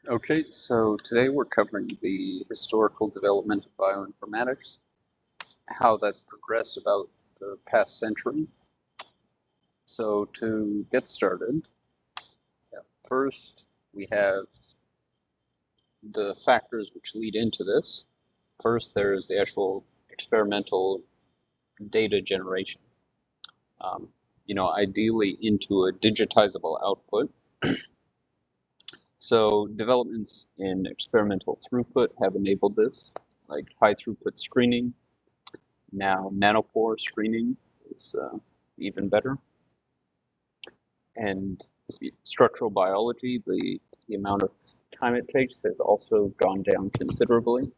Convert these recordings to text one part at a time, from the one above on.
Okay, so today we're covering the historical development of bioinformatics, how that's progressed about the past century. So to get started, first we have the factors which lead into this. First, there is the actual experimental data generation. Ideally into a digitizable output. So developments in experimental throughput have enabled this, like high throughput screening. Now nanopore screening is even better. And structural biology, the amount of time it takes has also gone down considerably.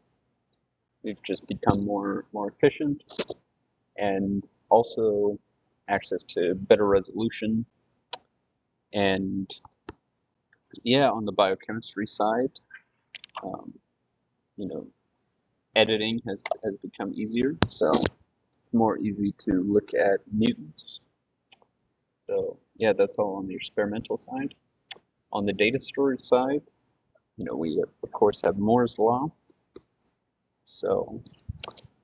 We've just become more efficient, and also access to better resolution. And yeah, on the biochemistry side, editing has become easier, so it's more easy to look at mutants. So yeah, that's all on the experimental side. On the data storage side, we of course have Moore's law. So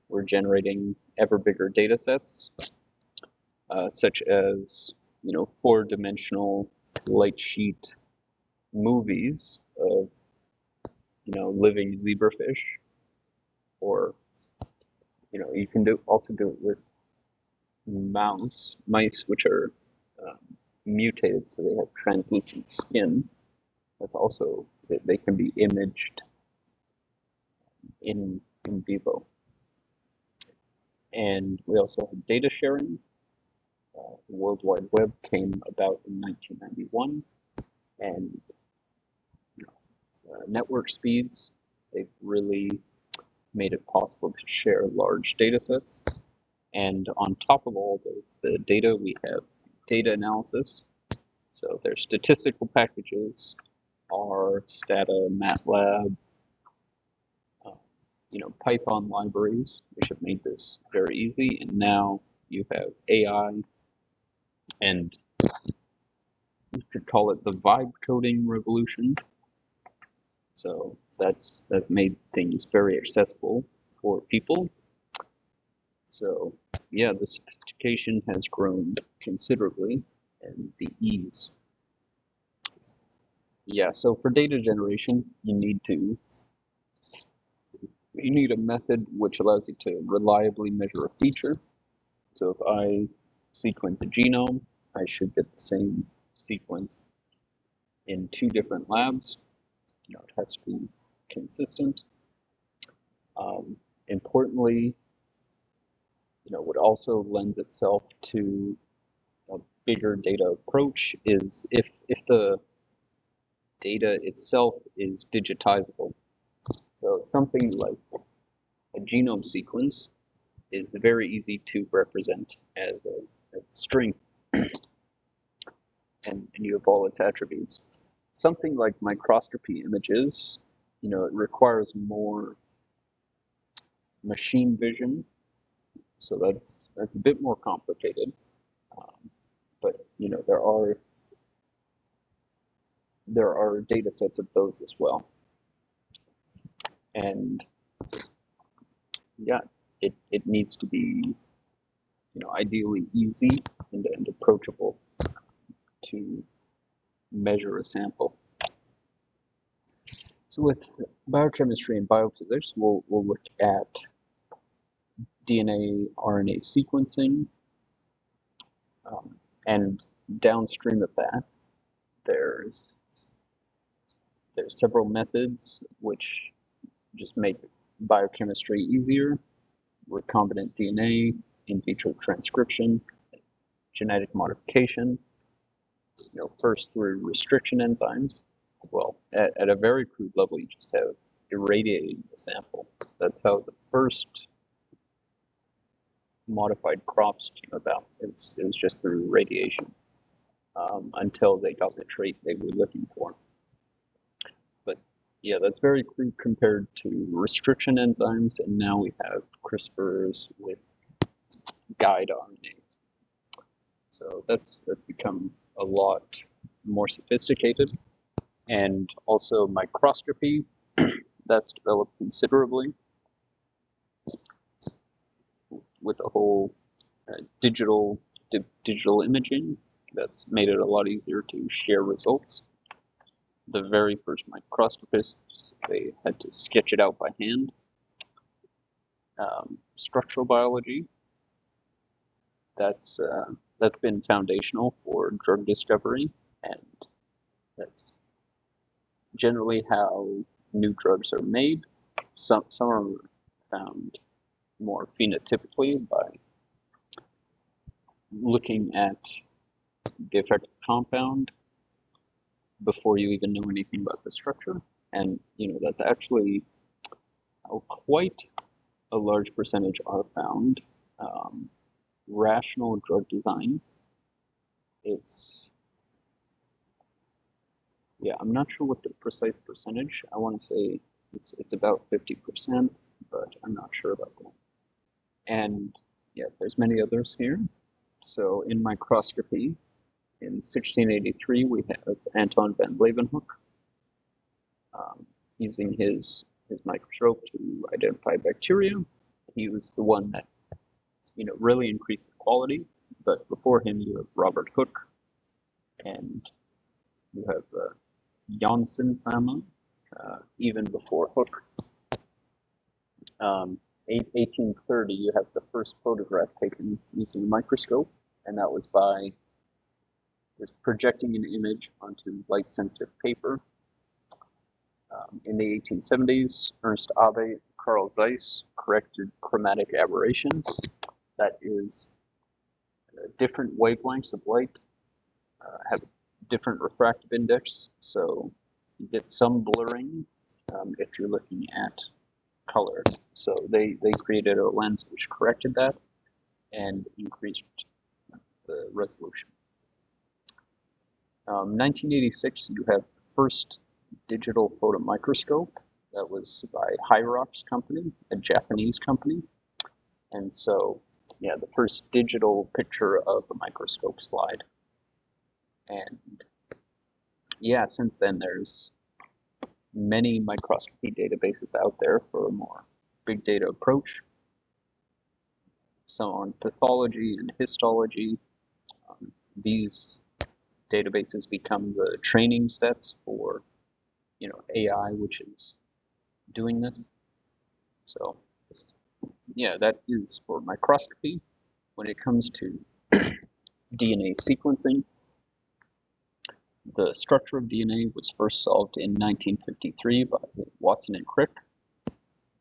we're generating ever bigger data sets, such as 4-dimensional light sheet movies of living zebrafish, or you can also do it with mice which are mutated, so they have translucent skin. That's also, they can be imaged in vivo. And we also have data sharing. The World Wide Web came about in 1991, and network speeds, they've really made it possible to share large data sets. And on top of all the data, we have data analysis. So there's statistical packages, R, Stata, MATLAB, Python libraries, which have made this very easy. And now you have AI, and you could call it the vibe coding revolution. So that's made things very accessible for people. So yeah, the sophistication has grown considerably, and the ease. Yeah, so for data generation, you need a method which allows you to reliably measure a feature. So if I sequence a genome, I should get the same sequence in 2 different labs. It has to be consistent. Importantly, what also lends itself to a bigger data approach is if the data itself is digitizable. So something like a genome sequence is very easy to represent as a string, and you have all its attributes. Something like microscopy images, it requires more machine vision, so that's a bit more complicated. But there are data sets of those as well, and yeah, it needs to be ideally easy and approachable to measure a sample. So with biochemistry and biophysics, we'll look at DNA, RNA sequencing, and downstream of that, there's several methods which just make biochemistry easier: recombinant DNA, in vitro transcription, genetic modification. First through restriction enzymes. Well, at a very crude level, you just have irradiating the sample. That's how the first modified crops came about. It was just through radiation, until they got the trait they were looking for. But yeah, that's very crude compared to restriction enzymes, and now we have CRISPRs with guide RNA. So that's become a lot more sophisticated. And also microscopy, that's developed considerably with the whole digital imaging. That's made it a lot easier to share results. The very first microscopists, they had to sketch it out by hand. Structural biology, that's been foundational for drug discovery, and that's generally how new drugs are made. Some are found more phenotypically by looking at the effective compound before you even know anything about the structure, and that's actually quite a large percentage are found. Rational drug design, I'm not sure what the precise percentage. I want to say it's about 50%, but I'm not sure about that. And there's many others here. So in microscopy, in 1683, we have Anton van Leeuwenhoek using his microscope to identify bacteria. He was the one that really increased the quality. But before him, you have Robert Hooke, and you have Janssen Fama, even before Hooke. 1830, you have the first photograph taken using a microscope, and that was by just projecting an image onto light-sensitive paper. In the 1870s, Ernst Abbe, Carl Zeiss corrected chromatic aberrations. That is, different wavelengths of light have different refractive index, so you get some blurring if you're looking at color. So they created a lens which corrected that and increased the resolution. 1986, you have the first digital photomicroscope. That was by Hyrox company, a Japanese company. And so, the first digital picture of a microscope slide. And since then there's many microscopy databases out there for a more big data approach. Some on pathology and histology. These databases become the training sets for AI, which is doing this. So that is for microscopy. When it comes to DNA sequencing, the structure of DNA was first solved in 1953 by Watson and Crick.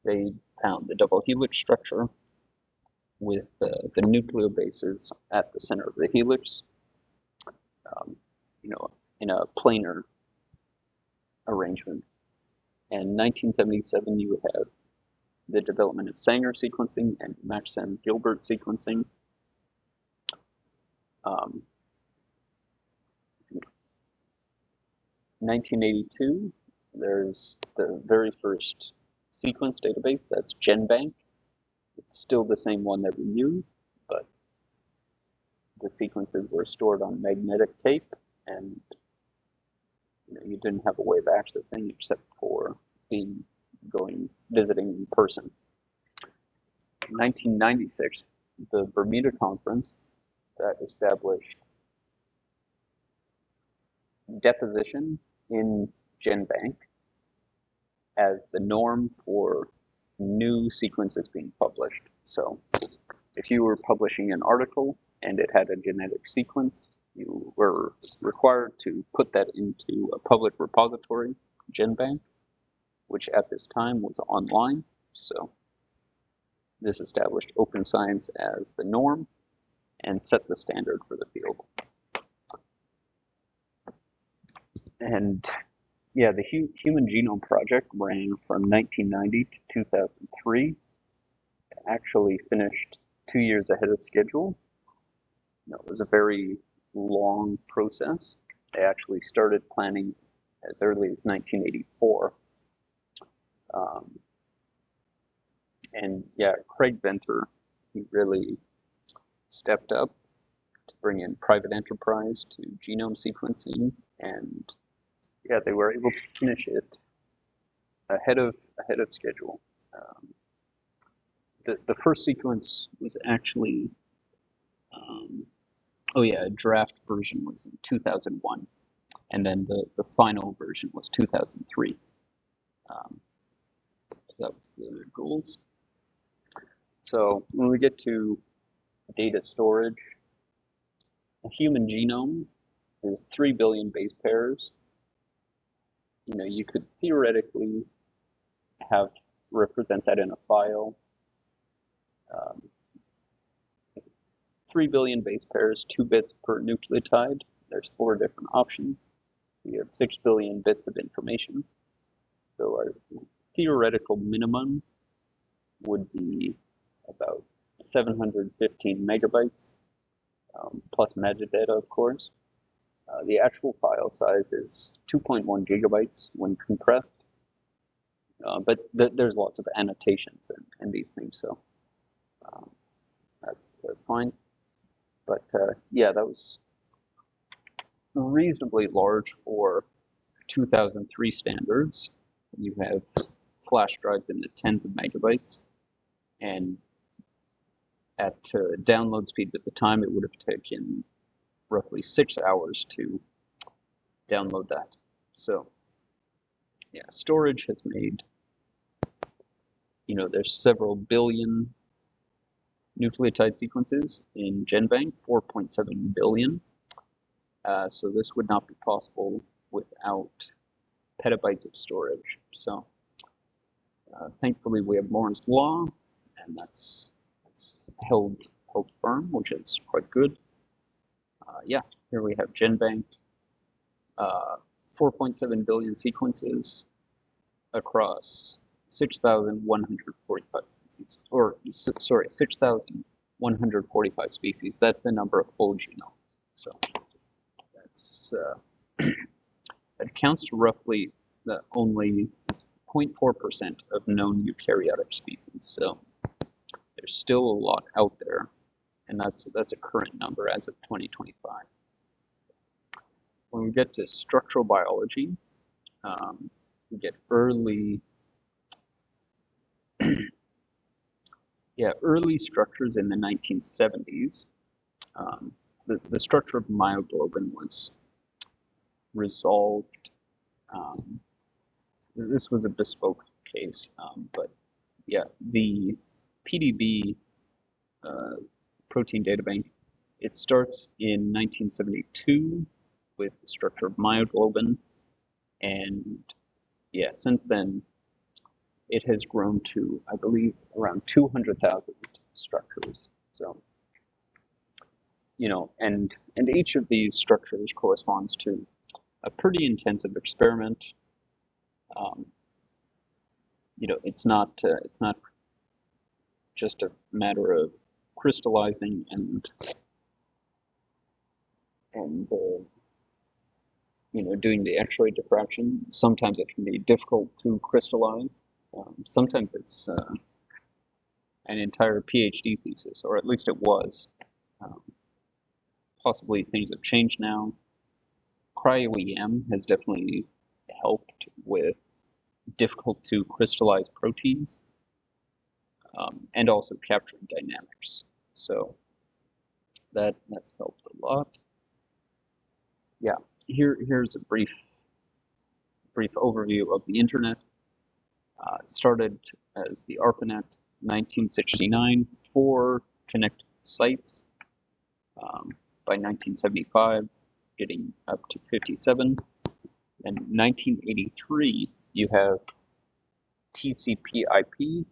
They found the double helix structure with the nucleobases at the center of the helix, in a planar arrangement. And 1977, you have the development of Sanger sequencing and Maxam-Gilbert sequencing. 1982, there's the very first sequence database, that's GenBank. It's still the same one that we use, but the sequences were stored on magnetic tape, and you didn't have a way of accessing except for visiting in person. In 1996, the Bermuda Conference that established deposition in GenBank as the norm for new sequences being published. So if you were publishing an article and it had a genetic sequence, you were required to put that into a public repository, GenBank, which at this time was online. So this established open science as the norm and set the standard for the field. And the Human Genome Project ran from 1990 to 2003. It actually finished 2 years ahead of schedule. It was a very long process. They actually started planning as early as 1984. Craig Venter, he really stepped up to bring in private enterprise to genome sequencing and yeah, they were able to finish it ahead of schedule. The first sequence was actually, oh yeah, a draft version was in 2001, and then the final version was 2003. So that was the goals. So when we get to data storage, a human genome is 3 billion base pairs. You know, you could theoretically represent that in a file. 3 billion base pairs, 2 bits per nucleotide. There's 4 different options. We have 6 billion bits of information. So our theoretical minimum would be about 715 megabytes, plus metadata, of course. The actual file size is 2.1 gigabytes when compressed, but there's lots of annotations and these things, so that's fine. But yeah, that was reasonably large for 2003 standards. You have flash drives in the tens of megabytes, and at download speeds at the time, it would have taken roughly 6 hours to download that. So yeah, storage has made, you know, there's several billion nucleotide sequences in GenBank, 4.7 billion. So this would not be possible without petabytes of storage. So thankfully we have Moore's law, and that's held firm, which is quite good. Yeah, here we have GenBank, 4.7 billion sequences across 6,145 species, or sorry, 6,145 species. That's the number of full genomes. So that's that accounts to roughly only 0.4% of known eukaryotic species. So there's still a lot out there, and that's a current number as of 2025. When we get to structural biology, we get early structures in the 1970s. The structure of myoglobin was resolved. This was a bespoke case, but yeah, the PDB protein data bank, it starts in 1972 with the structure of myoglobin, and yeah, since then it has grown to, I believe, around 200,000 structures. So, you know, and each of these structures corresponds to a pretty intensive experiment. You know, it's not just a matter of crystallizing and you know, doing the X-ray diffraction. Sometimes it can be difficult to crystallize. Sometimes it's an entire PhD thesis, or at least it was. Possibly things have changed now. Cryo-EM has definitely helped with difficult to crystallize proteins, and also capturing dynamics. So that's helped a lot. Yeah, here's a brief overview of the internet. It started as the ARPANET, 1969, 4 connected sites. By 1975, getting up to 57. And 1983, you have TCP/IP,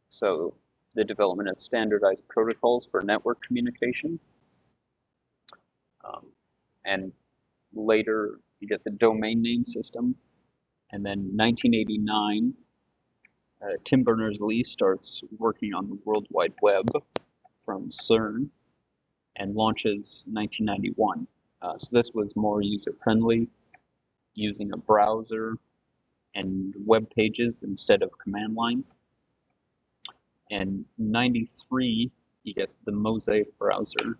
so the development of standardized protocols for network communication. And later, you get the domain name system. And then 1989, Tim Berners-Lee starts working on the World Wide Web from CERN and launches 1991. So this was more user-friendly, using a browser and web pages instead of command lines. And 93, you get the Mosaic browser,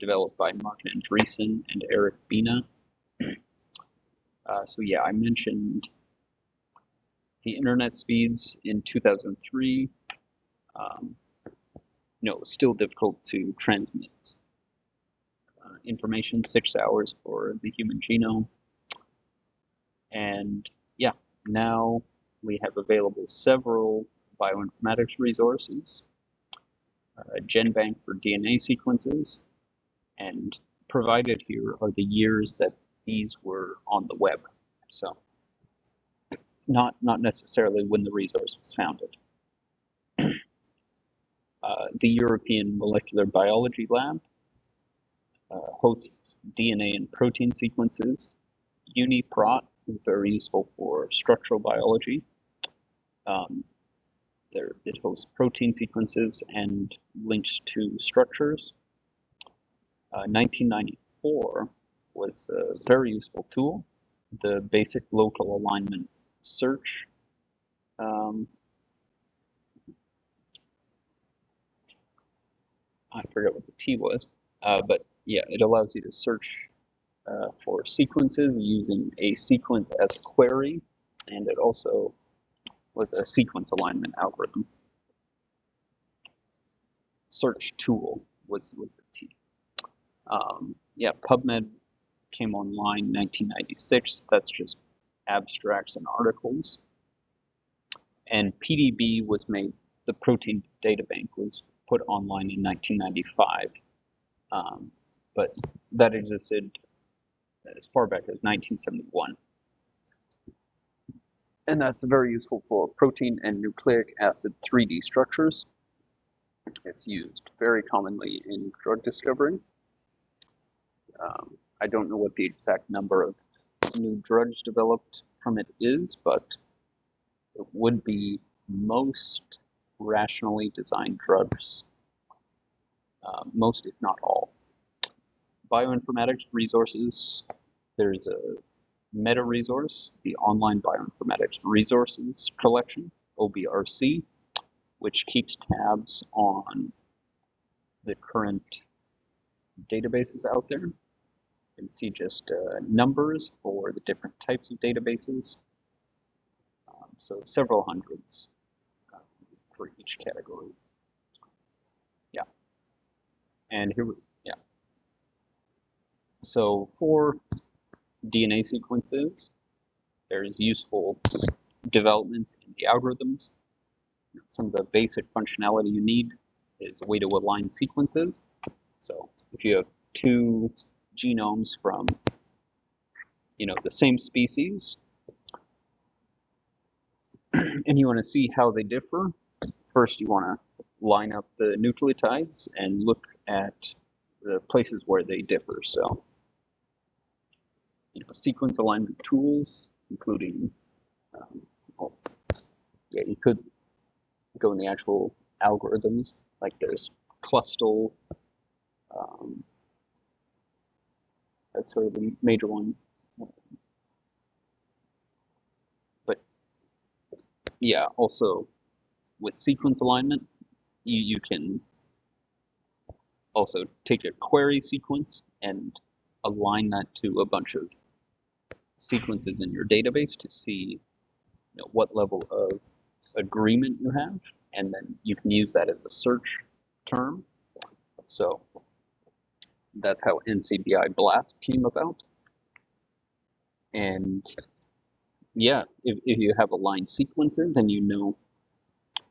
developed by Mark Andreessen and Eric Bina. So yeah, I mentioned the internet speeds in 2003. It was still difficult to transmit information, 6 hours for the human genome. And yeah, now we have available several bioinformatics resources, GenBank for DNA sequences, and provided here are the years that these were on the web. So not necessarily when the resource was founded. The European Molecular Biology Lab hosts DNA and protein sequences. UniProt is very useful for structural biology. It hosts protein sequences and links to structures. 1994 was a very useful tool, the basic local alignment search. I forget what the T was, but yeah, it allows you to search for sequences using a sequence as a query, and it also was a sequence alignment algorithm. Search tool was the T. Yeah, PubMed came online in 1996. That's just abstracts and articles. And PDB was made, the protein data bank was put online in 1995. But that existed as far back as 1971. And that's very useful for protein and nucleic acid 3D structures. It's used very commonly in drug discovery. I don't know what the exact number of new drugs developed from it is, but it would be most rationally designed drugs, most if not all. Bioinformatics resources, there's a meta resource, the Online Bioinformatics Resources Collection, OBRC, which keeps tabs on the current databases out there. You can see just numbers for the different types of databases. So several hundreds for each category. Yeah. And here, yeah. So for DNA sequences, there's useful developments in the algorithms. Some of the basic functionality you need is a way to align sequences. So if you have two genomes from, the same species, and you want to see how they differ, first you want to line up the nucleotides and look at the places where they differ. So, sequence alignment tools, including, you could go in the actual algorithms, like there's Clustal, that's sort of the major one. But yeah, also with sequence alignment, you can also take a query sequence and align that to a bunch of sequences in your database to see what level of agreement you have, and then you can use that as a search term. So that's how NCBI BLAST came about. And yeah, if you have aligned sequences and you know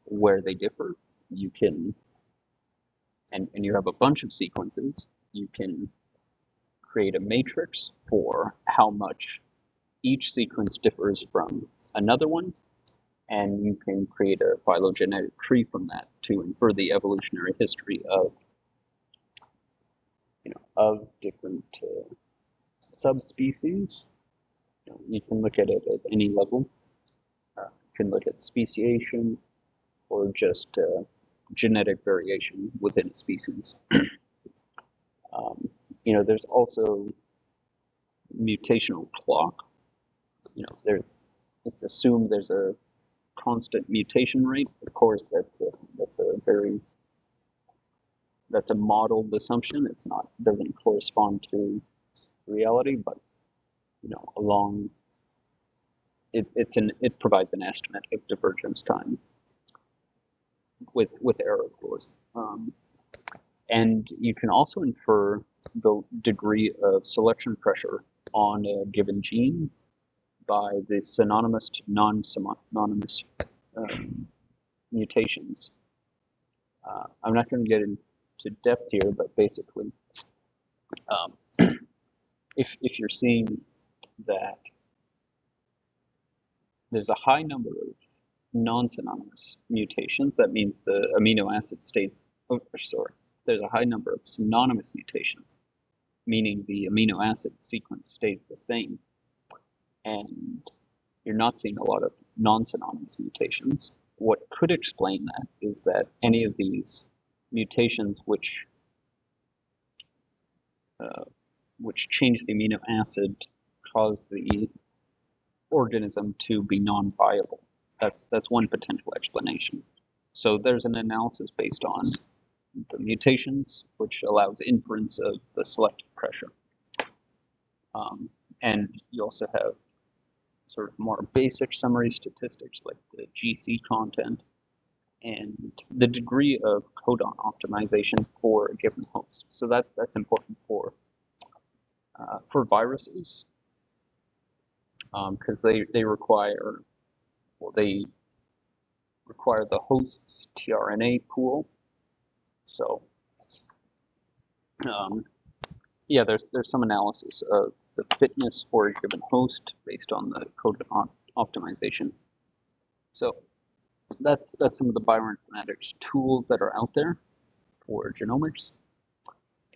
where they differ, you can, and you have a bunch of sequences, you can create a matrix for how much each sequence differs from another one, and you can create a phylogenetic tree from that to infer the evolutionary history of different subspecies. You can look at it at any level. You can look at speciation or just genetic variation within a species. There's also mutational clock. It's assumed there's a constant mutation rate. Of course, that's a modeled assumption. Doesn't correspond to reality, but along it provides an estimate of divergence time with error, of course. And you can also infer the degree of selection pressure on a given gene by the synonymous to non-synonymous mutations. I'm not going to get into depth here, but basically, if you're seeing that there's a high number of non-synonymous mutations, that means the amino acid stays, there's a high number of synonymous mutations, meaning the amino acid sequence stays the same, and you're not seeing a lot of non-synonymous mutations. What could explain that is that any of these mutations which change the amino acid cause the organism to be non-viable. That's one potential explanation. So there's an analysis based on the mutations, which allows inference of the selective pressure. And you also have sort of more basic summary statistics like the GC content and the degree of codon optimization for a given host. So that's important for viruses, because they require the host's tRNA pool. So yeah, there's some analysis of the fitness for a given host based on the codon optimization. So that's some of the bioinformatics tools that are out there for genomics.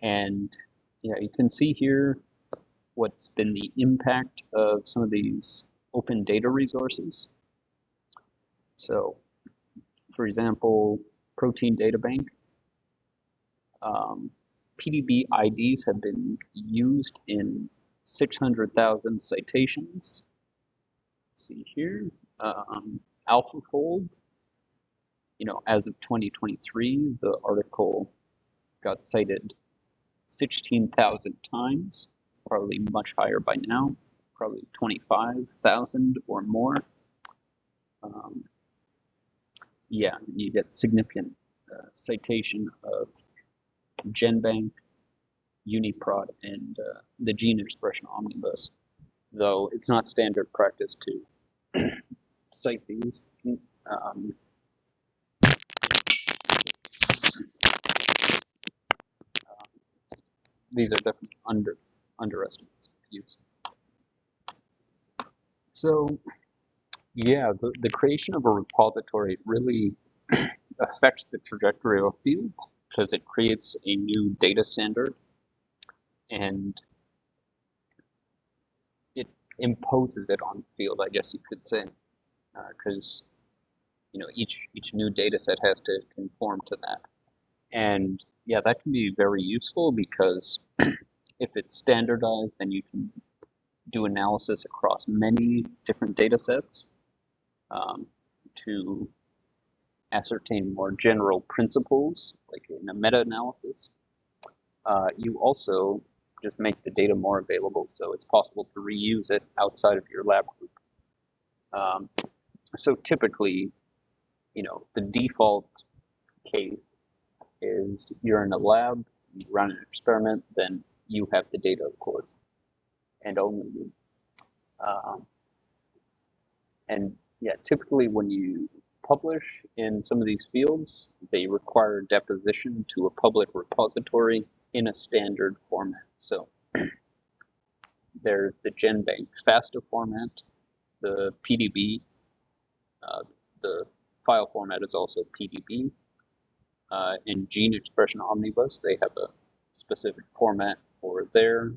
And yeah, you can see here what's been the impact of some of these open data resources. So, for example, Protein Data Bank. PDB IDs have been used in 600,000 citations. See here, AlphaFold. As of 2023, the article got cited 16,000 times. It's probably much higher by now, probably 25,000 or more. Yeah, you get significant citation of GenBank, UniProt, and the Gene Expression Omnibus, though it's not standard practice to cite these. These are definitely underestimates of use. So yeah, the creation of a repository really affects the trajectory of a field because it creates a new data standard and it imposes it on the field, I guess you could say, because each new data set has to conform to that. And yeah, that can be very useful because if it's standardized, then you can do analysis across many different data sets to ascertain more general principles, like in a meta-analysis. You also just make the data more available, so it's possible to reuse it outside of your lab group. So typically, the default case is you're in a lab, you run an experiment, then you have the data, of course, and only you. And yeah, typically when you publish in some of these fields, they require deposition to a public repository in a standard format. So there's the GenBank FASTA format, the PDB, the file format is also PDB. In Gene Expression Omnibus, they have a specific format for their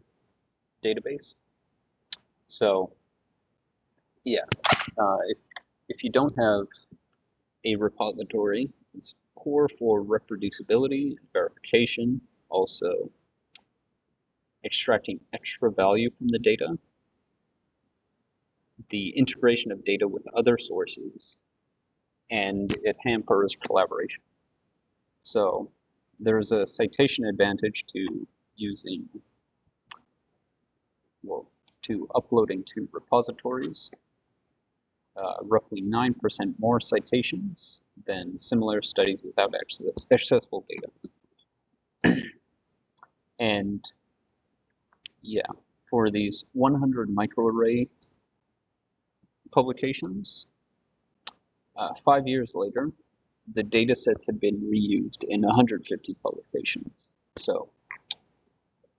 database. So yeah, if you don't have a repository, it's poor for reproducibility, verification, also extracting extra value from the data, the integration of data with other sources, and it hampers collaboration. So there's a citation advantage to using, to uploading to repositories. roughly 9% more citations than similar studies without accessible data. And yeah, for these 100 microarray publications, 5 years later, the data sets had been reused in 150 publications. So,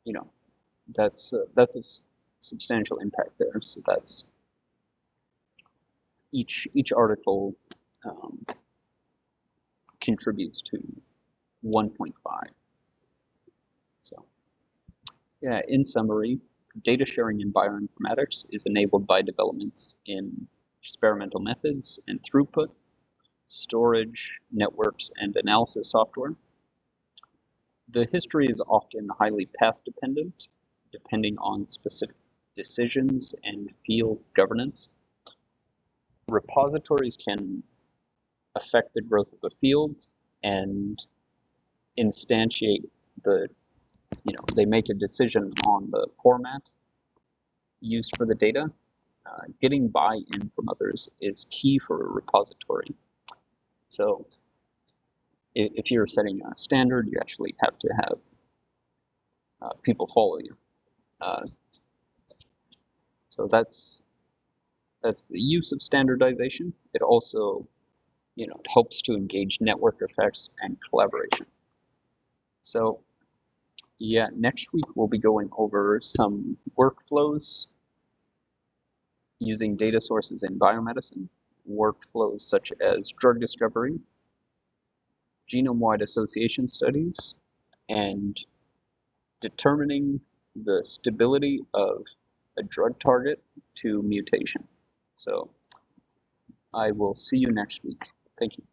you know, that's a substantial impact there. So that's each article contributes to 1.5. So, yeah, in summary, data sharing in bioinformatics is enabled by developments in experimental methods and throughput, storage, networks, and analysis software. The history is often highly path-dependent, depending on specific decisions and field governance. Repositories can affect the growth of a field and instantiate they make a decision on the format used for the data. Getting buy-in from others is key for a repository. So if you're setting a standard, you actually have to have people follow you. So that's the use of standardization. It also, it helps to engage network effects and collaboration. So yeah, next week we'll be going over some workflows using data sources in biomedicine, workflows such as drug discovery, genome-wide association studies, and determining the stability of a drug target to mutation. So I will see you next week. Thank you.